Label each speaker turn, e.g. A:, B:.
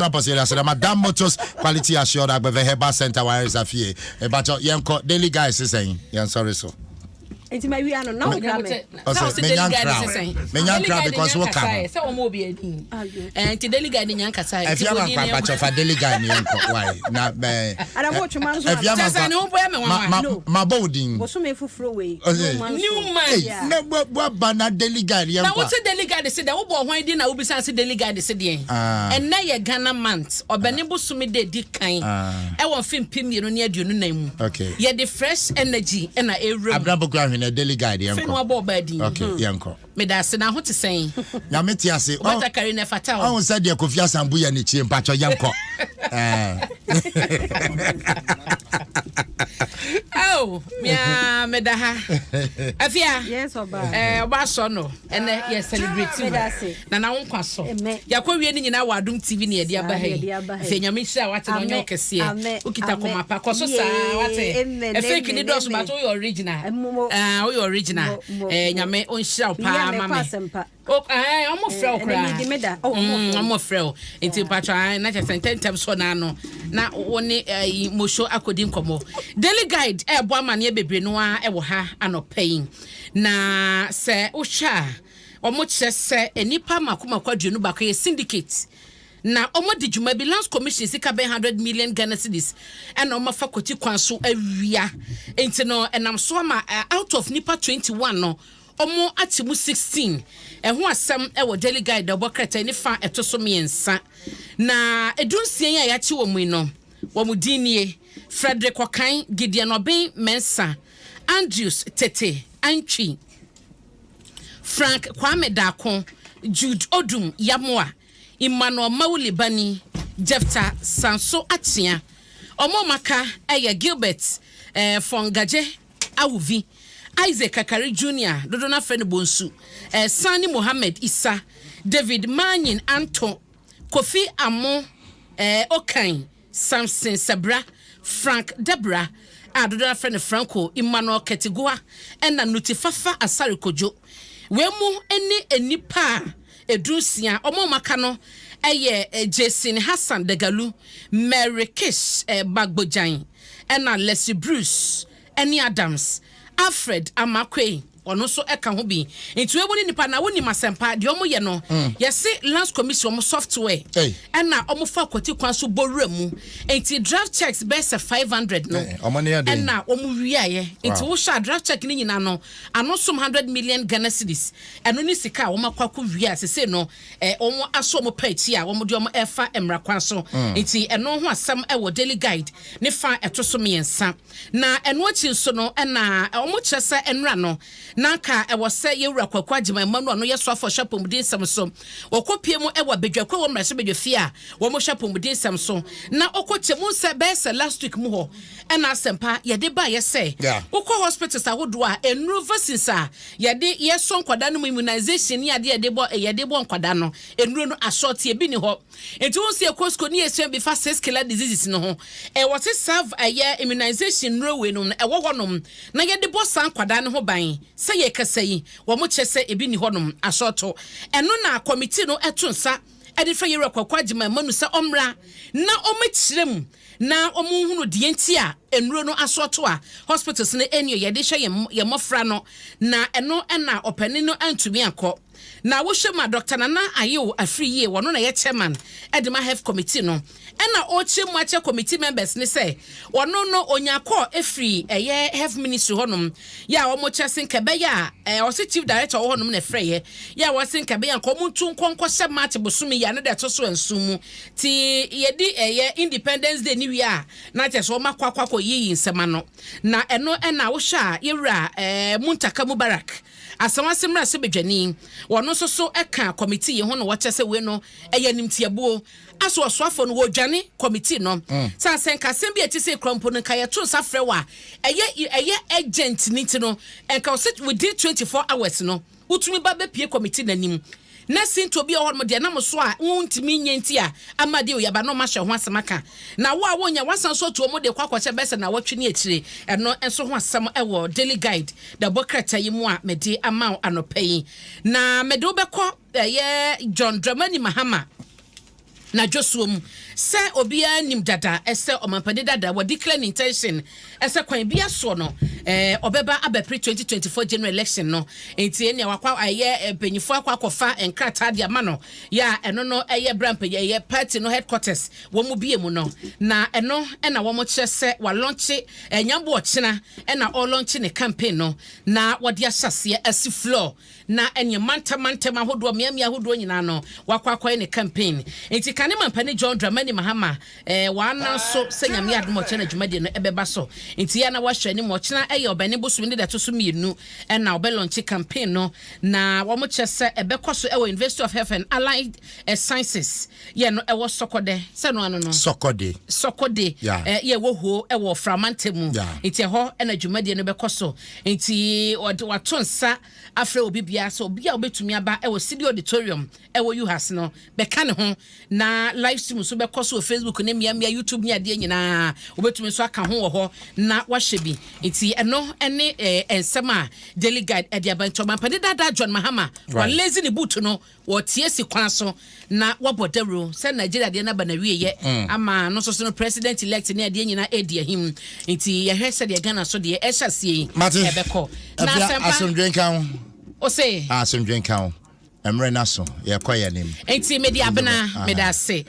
A: So Madam Motors quality assured at the Herbal Center where is a fee. But Yanko daily guys is saying, sorry so.
B: It's my we are now.
A: Because what can
C: and to delegate in Yankasa.
A: If you have a patch of a delegate, why not?
B: And I watch my
A: boarding
B: was so made for away.
C: New man,
A: what banner delegate?
C: Now, what's a delegate said? Why didn't I be sassy delegate city? And now you're Ghana months or Benebo Sumi de Dick kind. I want film pim you near your name.
A: Okay.
C: Yet the fresh energy and a room.
A: A delegate, okay, Yanko.
C: Me da se na ho te sen.
A: Na meti ase.
C: What a carry na fatal.
A: I said the Kofi Asambuya ni chi mpacho Yanko.
C: Oh, me da ha. Afia.
B: Yes, oba.
C: Oba so no. And yes celebrate. Na na won kwaso. Yakwa wie ni nyina wa Adom TV ni e dia ba ha. Afia nyame hira wate no nyo kese. Ukita koma pa kwaso sa wate. E fake ni dos but o original. O original. Nyame on hira pa mama. Oh, I'm a frail cry. I'm a frail. Into Patra, not just 10 times for Nano. Now, only a Mosho Akodim Como. Daily guide, a woman ye be noir, a woha, and no paying. Na, sir, Osha, or much say, a nipa makuma quadrinu back a syndicate. Now, Omo did you maybe Lands Commission sika 100 million Ghana cedis and Omo faculty council every year. Ain't no, and I'm so out of Nipa 21 no. Omo atimu 16 ho asem e wo daily guide the bokreta ni fa etoso miensa na edunsia ya yachi wo mu no wo mu dinie Frederick Okan Gideon Obin Mensa Andrews Tete Antwi Frank Kwame Dakon Jude Odum Yamoa Emmanuel Maulibani Jefta Sanso Atia Omo maka Gilbert Fongaje Awuvi Isaac Kakari Jr. Dodona Friend Bonsu, Sani Mohammed Issa, David Manyin Anton, Kofi Amo, Okain, Samson Sabra, Frank Debra, Dodona Friend Franco, Emmanuel Ketigua, and Nutifafa Asari Kojo. Wemu any pa, Edrusia, Omo Makano, Jason Hassan Degalu, Mary Kish, Bagbojain, and Leslie Bruce, Annie Adams. Alfred Amakwe ono so eka ho bi nti we nipa na woni masempa de omo ye no yesi Lands Commission omo software and na omo fa kwati kwan so borura mu nti draft checks best 500 no and na omo wiaye nti wo sha draft check ni nyina no ano som 100 million Ghana cedis eno ni sika omo kwako wia sese no omo aso omo pachi a omo de omo efa emra kwan so nti eno ho asem e wo daily guide ne fa etoso miensa na eno achi so no na omo kyesa enra no Nanka e was say you rakwa jima manu no yeso afo shapomudin samso okopie mu e wa bedwakwa wo mrase bedwafia wo mo shapomudin samso na okochemu se bese last week mu ho e na asempa ye de ba ye say ukọ hospitals ahodo a enru vaccines a ye de yeso nkwada no immunization ye de bo nkwada no enru no asort ye bi ni ho enti won se ekosko ni yeso bi fa 6 killer diseases no ho e what serve a year immunization no we no e wo honom na ye de bo san nkwada no ho ban say ye kasai wo mo chese ebi ni honom asoto eno na committee no etonsa edi fa yere kwakwa jima manu se omra na omachirem na omunhunu de enti a enuro no asoto a hospitals ne enyo ye de hye ye mofra no na eno na opani no antumi akọ na wo hwe ma Dr. Nana Ayew afri ye wono na ye chairman edema health committee no ena o chemu ache committee members ne say wono no onyakọ efri eye health ministry honum ya wo mo chese nkebe ya o se chief director honum na frɛ ye ya wo se nkebe ya ko muntu nkonko hye match bosumi ya ne de to so ansumu ti ye di eye Independence Day ni wi a na che so makwakwa yi nsema no na eno ena wo hwa yewura Muntaka Mubarak asawasemra se bedwani wono so eka committee ye ho no wo chese we no eye nimtiabuo aso oswafo no wo dwane committee no sa senkasem bi etise krompo no kaye to safre wa eye agent niti no enka sit within 24 hours no utumi ba be pie committee nanim na sinto bi ohon mo de na mo so a wontimi nyenti a amade o yaba no ma hwe ho asemaka na wo a wonya wasan so to mo de kwakwache bese na watwe ne akire eno enso ho asem e wo daily guide da bokrata yi mu a mede ama anopai na mede obekọ ye John Dramani Mahama na dwosom se obia nim dada ese omampade dada wo declare intention ese kwan bia so no obeba abepre 2024 general election no enti ene wakwa aye penyifo akwakofa enkrata de ama no ya eno no eye bramp ye party no headquarters wo mu bie mu no na eno na wo mo kyese wa launch enyambo ochina na all launch ne campaign no na wo de asase asi floor na enye manta mahodo miamia hodo nyina no wakwa ne campaign enti kane mampane John Dramani Mahama wana so senyame Adom ochina dwumade no ebeba so enti ya na wahwe ni mo ochina eye obane bosu ndi da to so mienu na obe launch campaign no na wo mo kyese ebekoso ewo University of Health and Allied Sciences ye no ewo Sokode se no ano no Sokode ye wo ho ewo Framantemu enti ho na dwumade no bekoso enti watonsa afre obi bia so bia obetumi aba ewo City Auditorium ewo UHAS no beka ne ho na live stream so bekoso Facebook ne mia YouTube ni ade nyina obetumi so aka ho wo ho na wahye bi enti eno ene ensema daily guide e dia bancho mampade dada John Mahama wa lazy ne boot no wo tie si kwan so na wabodero se Nigeria de na ba na wieye ama no so no president elect ne ade nyina edi ahim enti ye hwese de Ghana so de e hyasie ebeko na sempa
A: asomdwenka
C: o say
A: asomdwenka emre naso ye kwaye nim
C: enti media bena medase